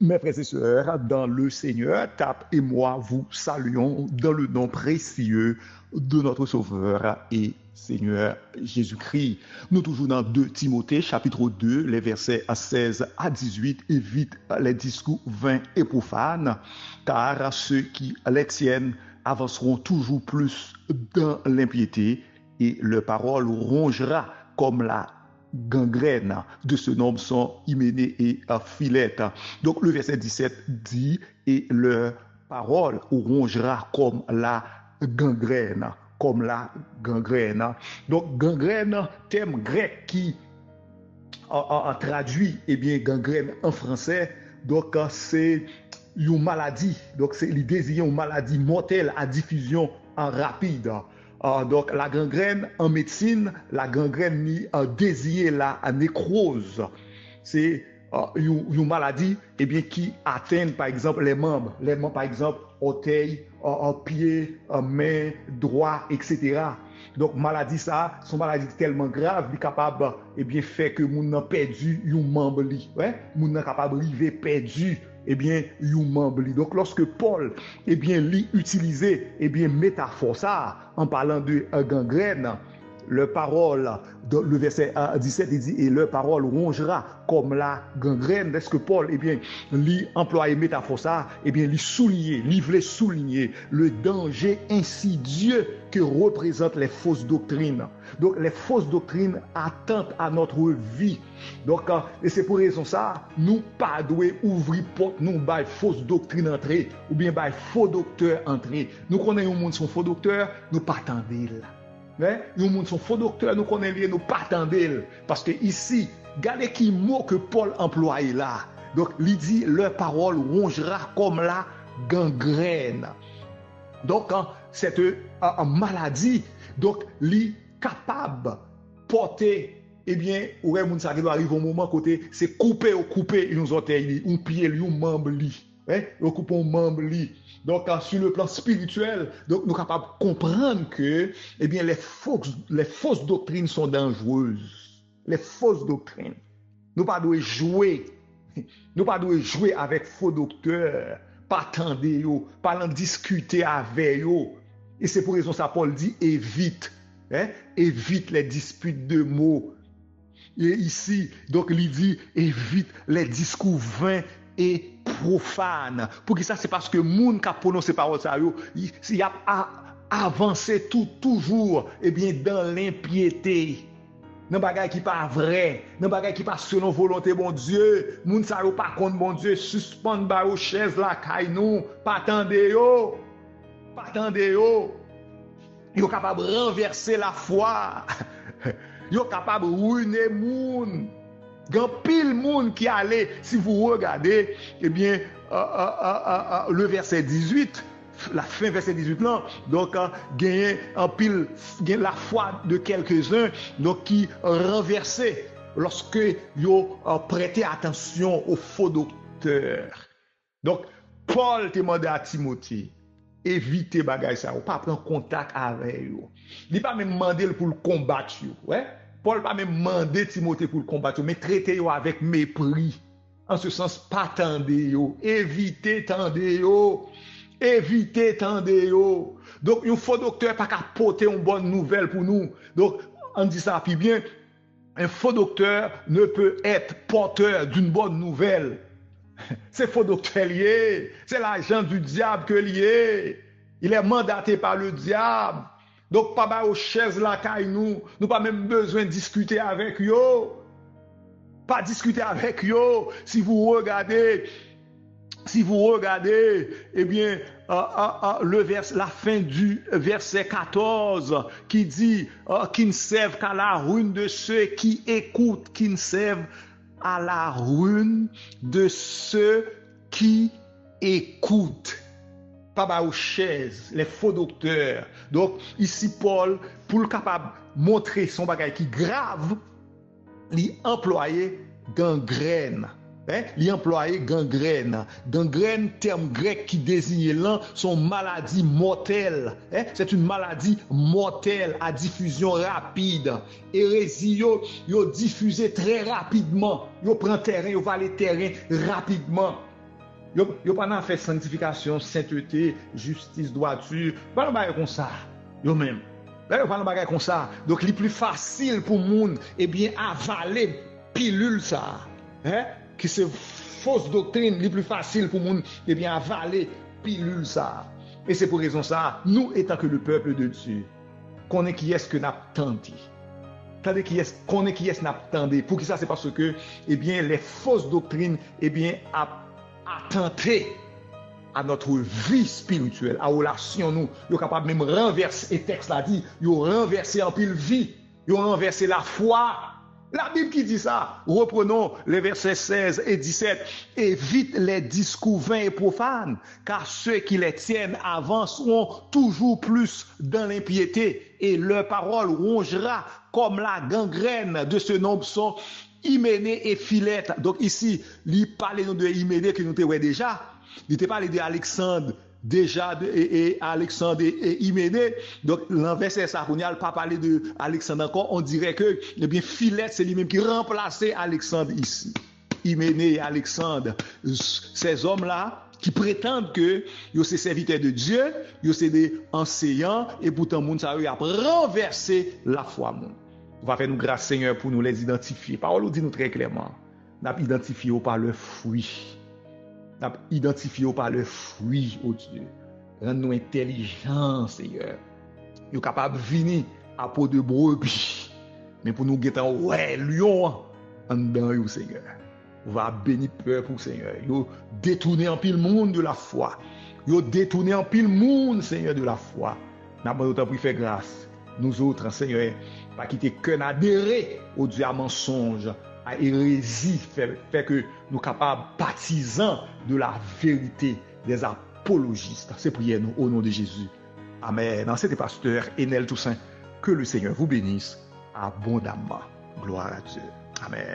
Mes frères et sœurs, dans le Seigneur, Tap et moi vous saluons dans le nom précieux de notre Sauveur et Seigneur Jésus-Christ. Nous toujours dans 2 Timothée, chapitre 2, les versets 16 à 18, évite les discours vains et profanes, car ceux qui les tiennent avanceront toujours plus dans l'impiété et leur parole rongera comme la gangrène de ce nombre sont Hyménée et Philette. Donc le verset 17 dit, et leur parole rongera comme la gangrène. Comme la gangrène. Donc gangrène, terme grec qui traduit gangrène en français. Donc c'est une maladie. Donc c'est l'idée une maladie mortelle à diffusion rapide. Donc la gangrène en médecine, la gangrène désigne la nécrose. C'est une maladie qui atteint par exemple les membres par exemple orteil, pied, main, droit, etc. Donc maladie ça, son maladie tellement grave, il est capable fait que moun nan perdu un membre li, moun nan capable river perdu un membre. Donc lorsque Paul lui utilisait métaphore ça en parlant de gangrène, le parole, le verset 17, il dit, et leur parole rongera comme la gangrène. Est-ce que Paul, lui employé métaphore ça, lui voulait souligner le danger insidieux que représentent les fausses doctrines. Donc, les fausses doctrines attentent à notre vie. Donc, et c'est pour raison ça, nous pas devons ouvrir porte, nous by fausse doctrine entrer, ou bien by faux docteur entrer. Nous connaissons un monde son faux docteur, nous pas attendre là. Nous monde sont faux docteurs, nous connaissons, nous pas attendre. Parce que ici, regardez qui mot que Paul emploie là. Donc, il dit, leur parole rongera comme la gangrène. Donc, cette maladie, donc, il capable de porter, ouais, moun sa qui doit arriver au moment côté, c'est couper une orteil, un pied, un membre, on coupe un membre. Donc, sur le plan spirituel, donc, nous sommes capables de comprendre que les fausses doctrines sont dangereuses. Les fausses doctrines. Nous ne pouvons pas jouer. Nous ne pouvons pas jouer avec faux docteurs, pas attendre, pas en discuter avec eux. Et c'est pour raison ça, Paul dit évite. Évite les disputes de mots. Et ici, donc, il dit évite les discours vains et profane. Pour qui ça, c'est parce que moun qui a prononcé parole ça, il a avancé toujours dans l'impiété. Dans bagay qui pas vrai, dans bagay qui pas selon volonté bon Dieu, moun sa yo pas contre bon Dieu, suspend ba yo chaise la kay nou, pas attendre yo. Pas attendre yo. Yo capable renverser la foi. Yo capable ruiner moun. Gan pile monde qui allait, si vous regardez, le verset 18, la fin verset 18 là, donc gagner en pile la foi de quelques-uns donc qui renversaient lorsque yo prêté attention aux faux docteurs. Donc Paul te demandé à Timothée éviter bagay ça, ou pas prendre contact avec eux. Il pas même demander pour le combattre, ouais. Paul va même demander Timothée pour le combattre, mais traiter avec mépris. En ce sens, pas tendre yo, éviter tendre yo, éviter tendre yo. Donc, un faux docteur pas qu'à porter une bonne nouvelle pour nous. Donc, on dit ça puis bien, un faux docteur ne peut être porteur d'une bonne nouvelle. C'est faux docteur lié, c'est l'agent du diable que lié. Il est mandaté par le diable. Donc, pas aux chaises la caille nous pas même besoin de discuter avec yo. Pas discuter avec yo. Si vous regardez, la fin du verset 14 qui dit qui ne servent qu'à la ruine de ceux qui écoutent, qui ne servent à la ruine de ceux qui écoutent. Pas aux chaises, les faux docteurs. Donc, ici, Paul, pour le capable montrer son bagage qui grave, il employé gangrène. Il employé gangrène. Gangrène, terme grec qui désigne là, son maladie mortelle. C'est une maladie mortelle à diffusion rapide. Hérésie, yo diffusé très rapidement. Yo prend terrain, yo va les terrain rapidement. Yo pas nan fait sanctification, sainteté, justice, droiture, pas nan bagay comme ça. Yo même. Yo pas nan bagay comme ça. Donc li plus facile pour moun avaler pilule ça. Hein? Qui c'est fausse doctrine, li plus facile pour moun avaler pilule ça. Et c'est pour raison ça, nous étant que le peuple de Dieu, qu'on est qui est-ce que n'a tenté. Qu'on est qui est-ce n'a tenté. Pour qui ça c'est parce que les fausses doctrines attenter à notre vie spirituelle, à relation nous, yo capable même renverser, et texte l'a dit, yo renverser en pile vie, yo renverser la foi. La Bible qui dit ça, reprenons les versets 16 et 17. Évite les discours vains et profanes, car ceux qui les tiennent avanceront toujours plus dans l'impiété, et leur parole rongera comme la gangrène de ce nombre sont Hyménée et Philette. Donc ici, il parle de Hyménée que nous t'avons déjà. Il te parle d'Alexandre déjà et Alexandre et Hyménée. Donc l'enverset ça, on n'a pas parlé de Alexandre encore. On dirait que Philette c'est lui-même qui remplaçait Alexandre ici. Hyménée et Alexandre, ces hommes-là qui prétendent que ils sont serviteurs de Dieu, ils sont des enseignants et pourtant moun ça a renversé la foi moun. Va faire nous grâce Seigneur pour nous les identifier. Parole nous dit nous très clairement. N'a identifié par le fruit. N'a identifié par le fruit, oh Dieu. Rends-nous intelligents, Seigneur. Nous capables de venir à peau de brebis. Mais pour nous guetter ouais, lion en dedans, Seigneur. Va bénir peuple, Seigneur. Yo détourner en pile monde de la foi. Yo détourner en pile monde, Seigneur, de la foi. N'a pas autant pour faire grâce. Nous autres, Seigneur, pas quitter que n'adhérer au Dieu à mensonge, à hérésie, fait que nous capables partisans de la vérité, des apologistes. C'est prière nous au nom de Jésus. Amen. C'était pasteur Enel Toussaint. Que le Seigneur vous bénisse abondamment. Gloire à Dieu. Amen.